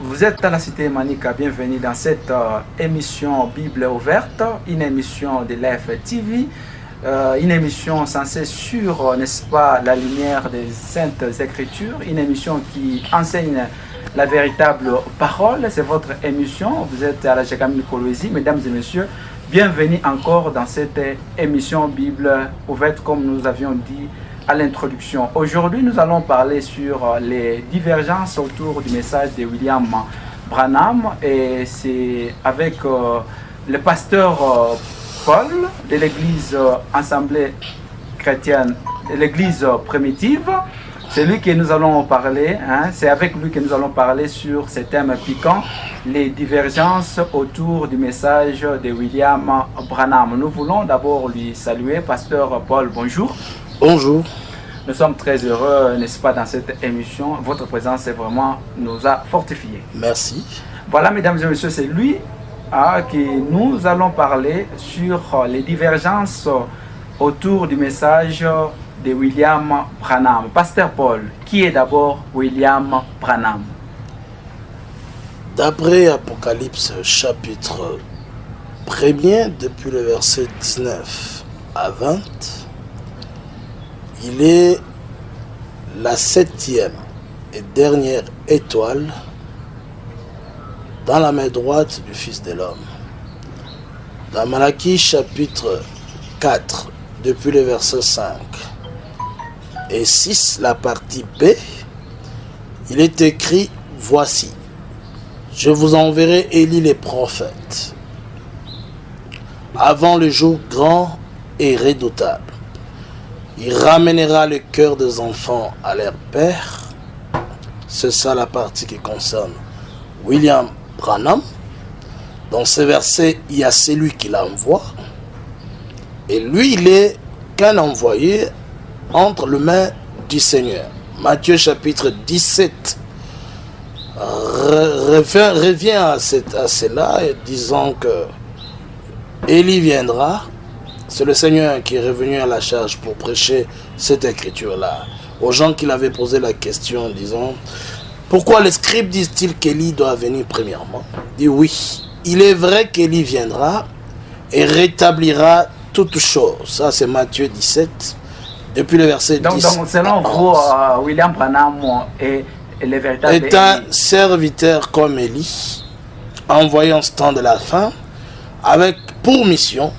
Vous êtes à la Cité Manica, bienvenue dans cette émission Bible ouverte, une émission de l'EF TV, une émission censée sur, n'est-ce pas, la lumière des Saintes Écritures, une émission qui enseigne la véritable parole. C'est votre émission, vous êtes à la Jacamine Colosie, mesdames et messieurs, bienvenue encore dans cette émission Bible ouverte, comme nous avions dit à l'introduction. Aujourd'hui, nous allons parler sur les divergences autour du message de William Branham, et c'est avec le pasteur Paul de l'église Assemblée chrétienne, de l'église primitive. C'est lui que nous allons parler, c'est avec lui que nous allons parler sur ce thème piquant, les divergences autour du message de William Branham. Nous voulons d'abord lui saluer. Pasteur Paul, bonjour. Bonjour. Nous sommes très heureux, n'est-ce pas, dans cette émission. Votre présence vraiment nous a fortifiés. Merci. Voilà, mesdames et messieurs, c'est lui que nous allons parler sur les divergences autour du message de William Branham. Pasteur Paul, qui est d'abord William Branham? D'après Apocalypse chapitre 1er, depuis le verset 19 à 20, il est la 7e et dernière étoile dans la main droite du Fils de l'homme. Dans Malachie chapitre 4, depuis le verset 5 et 6, la partie B, il est écrit: voici, je vous enverrai Élie les prophètes avant le jour grand et redoutable. Il ramènera le cœur des enfants à leur père. C'est ça la partie qui concerne William Branham. Dans ce verset, il y a celui qui l'envoie. Et lui, il est qu'un envoyé entre les mains du Seigneur. Matthieu chapitre 17 revient à cela, disant que Élie viendra. C'est le Seigneur qui est revenu à la charge pour prêcher cette écriture-là aux gens qui l'avaient posé la question, disant: pourquoi les scribes disent-ils qu'Élie doit venir premièrement? Il dit: oui, il est vrai qu'Élie viendra et rétablira toutes choses. Ça, c'est Matthieu 17, depuis le verset 10. Donc selon vous, William Branham est le véritable est un serviteur comme Élie, envoyé en ce temps de la fin, avec pour mission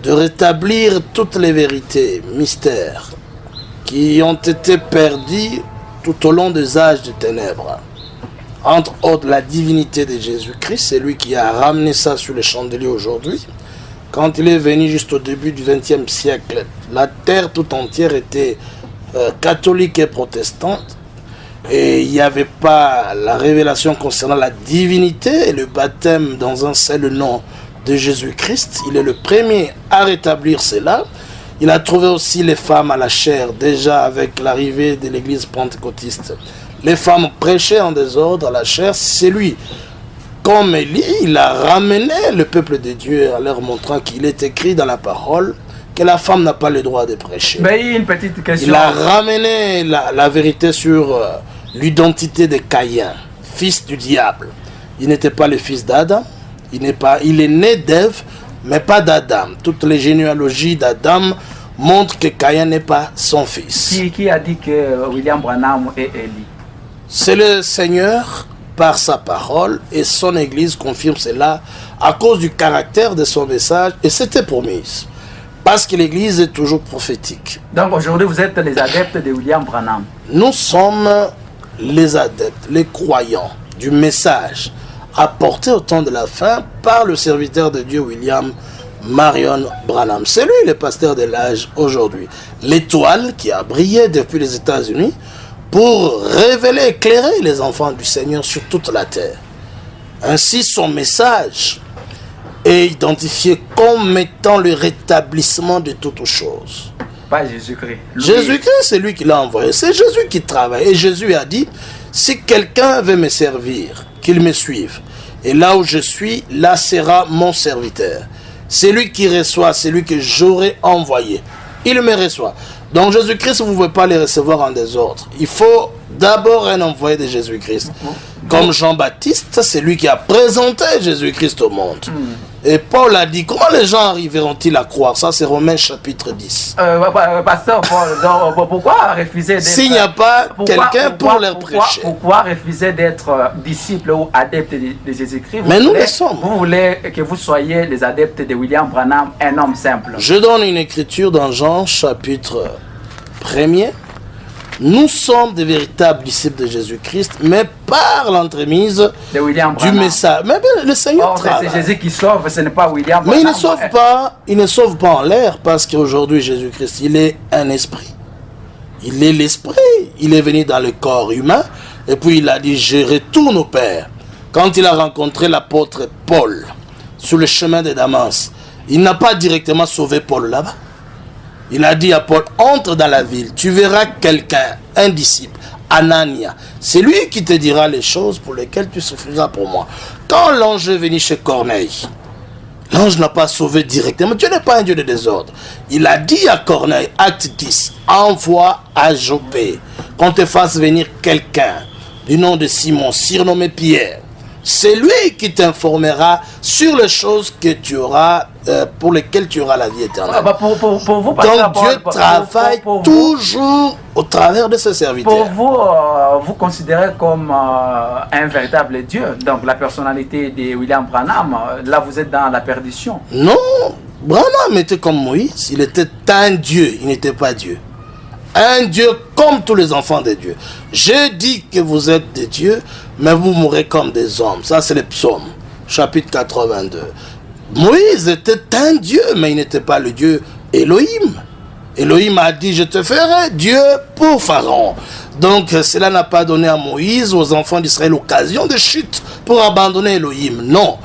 de rétablir toutes les vérités, mystères qui ont été perdus tout au long des âges de ténèbres. Entre autres, la divinité de Jésus-Christ, c'est lui qui a ramené ça sur les chandeliers aujourd'hui. Quand il est venu juste au début du XXe siècle, la terre tout entière était catholique et protestante, et il n'y avait pas la révélation concernant la divinité et le baptême dans un seul nom de Jésus-Christ. Il est le premier à rétablir cela. Il a trouvé aussi les femmes à la chair, déjà avec l'arrivée de l'église pentecôtiste. Les femmes prêchaient en désordre à la chair. C'est lui, comme Élie, il a ramené le peuple de Dieu en leur montrant qu'il est écrit dans la parole que la femme n'a pas le droit de prêcher. Mais une petite question. Il a ramené la vérité sur l'identité de Caïn, fils du diable. Il n'était pas le fils d'Adam. Il est né d'Ève, mais pas d'Adam. Toutes les généalogies d'Adam montrent que Caïn n'est pas son fils. Qui a dit que William Branham est Élie? C'est le Seigneur par sa parole, et son Église confirme cela à cause du caractère de son message, et c'était promis. Parce que l'Église est toujours prophétique. Donc aujourd'hui, vous êtes les adeptes de William Branham. Nous sommes les adeptes, les croyants du message apporté au temps de la fin par le serviteur de Dieu William Marion Branham. C'est lui le pasteur de l'âge aujourd'hui. L'étoile qui a brillé depuis les États-Unis pour révéler, éclairer les enfants du Seigneur sur toute la terre. Ainsi, son message est identifié comme étant le rétablissement de toutes choses. Pas Jésus-Christ. Jésus-Christ, c'est lui qui l'a envoyé. C'est Jésus qui travaille. Et Jésus a dit: si quelqu'un veut me servir, qu'il me suive. Et là où je suis, là sera mon serviteur. C'est lui qui reçoit, c'est lui que j'aurai envoyé. Il me reçoit. Donc Jésus-Christ, vous ne pouvez pas les recevoir en désordre. Il faut d'abord un envoyé de Jésus-Christ. Comme Jean-Baptiste, c'est lui qui a présenté Jésus-Christ au monde. Et Paul a dit, comment les gens arriveront-ils à croire? Ça, c'est Romains chapitre 10. Pasteur Paul, donc, pourquoi refuser d'être... S'il n'y a pas quelqu'un pour leur prêcher. Pourquoi refuser d'être disciple ou adepte de Jésus-Christ? Mais nous le sommes. Vous voulez que vous soyez les adeptes de William Branham, un homme simple. Je donne une écriture dans Jean chapitre 1er. Nous sommes des véritables disciples de Jésus-Christ, mais par l'entremise du message. Mais le Seigneur travaille. C'est Jésus qui sauve, ce n'est pas William Branham. Mais il ne sauve pas en l'air, parce qu'aujourd'hui Jésus-Christ, il est un esprit. Il est l'esprit. Il est venu dans le corps humain, et puis il a dit, je retourne au Père. Quand il a rencontré l'apôtre Paul sur le chemin de Damas, il n'a pas directement sauvé Paul là-bas. Il a dit à Paul, entre dans la ville, tu verras quelqu'un, un disciple, Anania. C'est lui qui te dira les choses pour lesquelles tu souffriras pour moi. Quand l'ange est venu chez Corneille, l'ange n'a pas sauvé directement. Dieu n'est pas un Dieu de désordre. Il a dit à Corneille, acte 10, envoie à Jopé, qu'on te fasse venir quelqu'un du nom de Simon, surnommé Pierre. C'est lui qui t'informera sur les choses que tu auras, pour lesquelles tu auras la vie éternelle. Pour vous, donc Dieu travaille toujours au travers de ses serviteurs. Pour vous, vous considérez comme un véritable Dieu. Donc la personnalité de William Branham, là vous êtes dans la perdition. Non, Branham était comme Moïse. Il était un Dieu, il n'était pas Dieu. Un Dieu comme tous les enfants de Dieu. J'ai dit que vous êtes des dieux, mais vous mourrez comme des hommes. Ça, c'est le psaume, chapitre 82. Moïse était un Dieu, mais il n'était pas le Dieu Elohim. Elohim a dit, je te ferai Dieu pour Pharaon. Donc, cela n'a pas donné à Moïse, aux enfants d'Israël, l'occasion de chute pour abandonner Elohim. Non.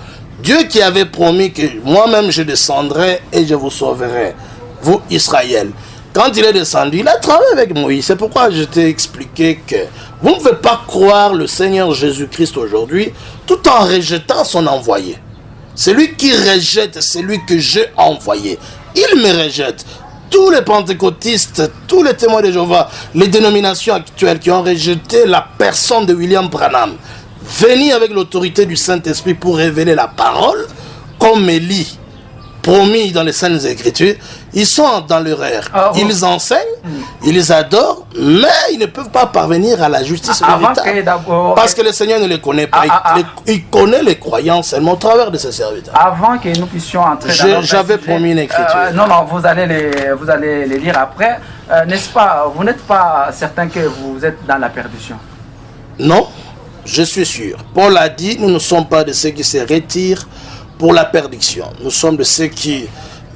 Dieu qui avait promis que moi-même je descendrai et je vous sauverai, vous Israël. Quand il est descendu, il a travaillé avec Moïse. C'est pourquoi je t'ai expliqué que vous ne pouvez pas croire le Seigneur Jésus-Christ aujourd'hui tout en rejetant son envoyé. Celui qui rejette, c'est lui que j'ai envoyé. Il me rejette. Tous les pentecôtistes, tous les témoins de Jéhovah, les dénominations actuelles qui ont rejeté la personne de William Branham, venir avec l'autorité du Saint-Esprit pour révéler la parole, comme Élie, promis dans les Saintes Écritures, ils sont dans l'erreur. Ils enseignent, ils adorent, mais ils ne peuvent pas parvenir à la justice véritable. Parce que le Seigneur ne les connaît pas. Il connaît les croyants seulement au travers de ses serviteurs. Avant que nous puissions entrer dans notre j'avais promis une écriture. Non, vous allez les lire après. N'est-ce pas, vous n'êtes pas certain que vous êtes dans la perdition? Non, je suis sûr. Paul a dit, nous ne sommes pas de ceux qui se retirent pour la perdition. Nous sommes de ceux qui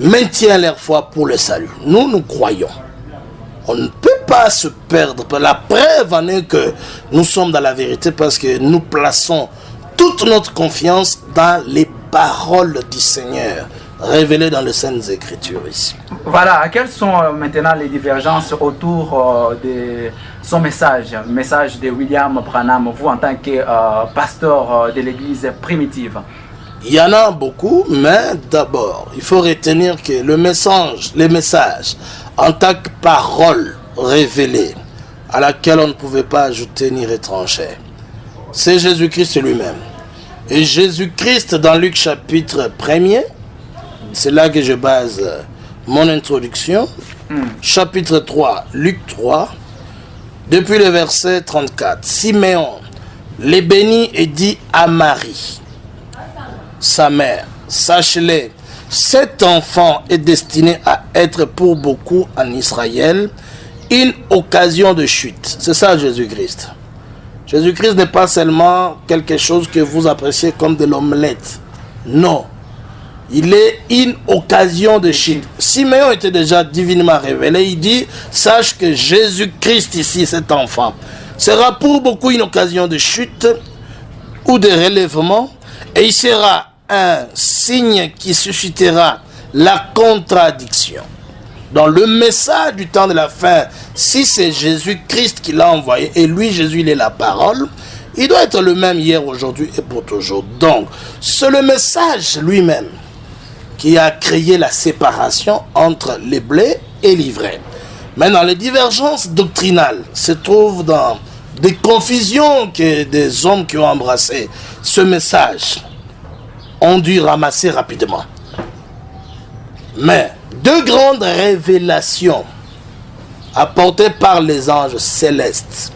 maintiennent leur foi pour le salut. Nous croyons. On ne peut pas se perdre. La preuve en est que nous sommes dans la vérité parce que nous plaçons toute notre confiance dans les paroles du Seigneur révélées dans les Saintes Écritures ici. Voilà, quelles sont maintenant les divergences autour de son message, le message de William Branham, vous en tant que pasteur de l'église primitive? Il y en a beaucoup, mais d'abord, il faut retenir que les messages, en tant que parole révélée, à laquelle on ne pouvait pas ajouter ni retrancher, c'est Jésus-Christ lui-même. Et Jésus-Christ, dans Luc chapitre 1er, c'est là que je base mon introduction, chapitre 3, Luc 3, depuis le verset 34, Siméon les bénit et dit à Marie, sa mère, sache-le, cet enfant est destiné à être pour beaucoup en Israël une occasion de chute. C'est ça Jésus-Christ. Jésus-Christ n'est pas seulement quelque chose que vous appréciez comme de l'omelette. Non. Il est une occasion de chute. Siméon était déjà divinement révélé. Il dit, sache que Jésus-Christ ici, cet enfant, sera pour beaucoup une occasion de chute ou de relèvement. Et il sera un signe qui suscitera la contradiction. Dans le message du temps de la fin, si c'est Jésus-Christ qui l'a envoyé, et lui, Jésus, il est la parole, il doit être le même hier, aujourd'hui et pour toujours. Donc, c'est le message lui-même qui a créé la séparation entre les blés et l'ivraie. Maintenant, les divergences doctrinales se trouvent dans des confusions que des hommes qui ont embrassé ce message ont dû ramasser rapidement. Mais deux grandes révélations apportées par les anges célestes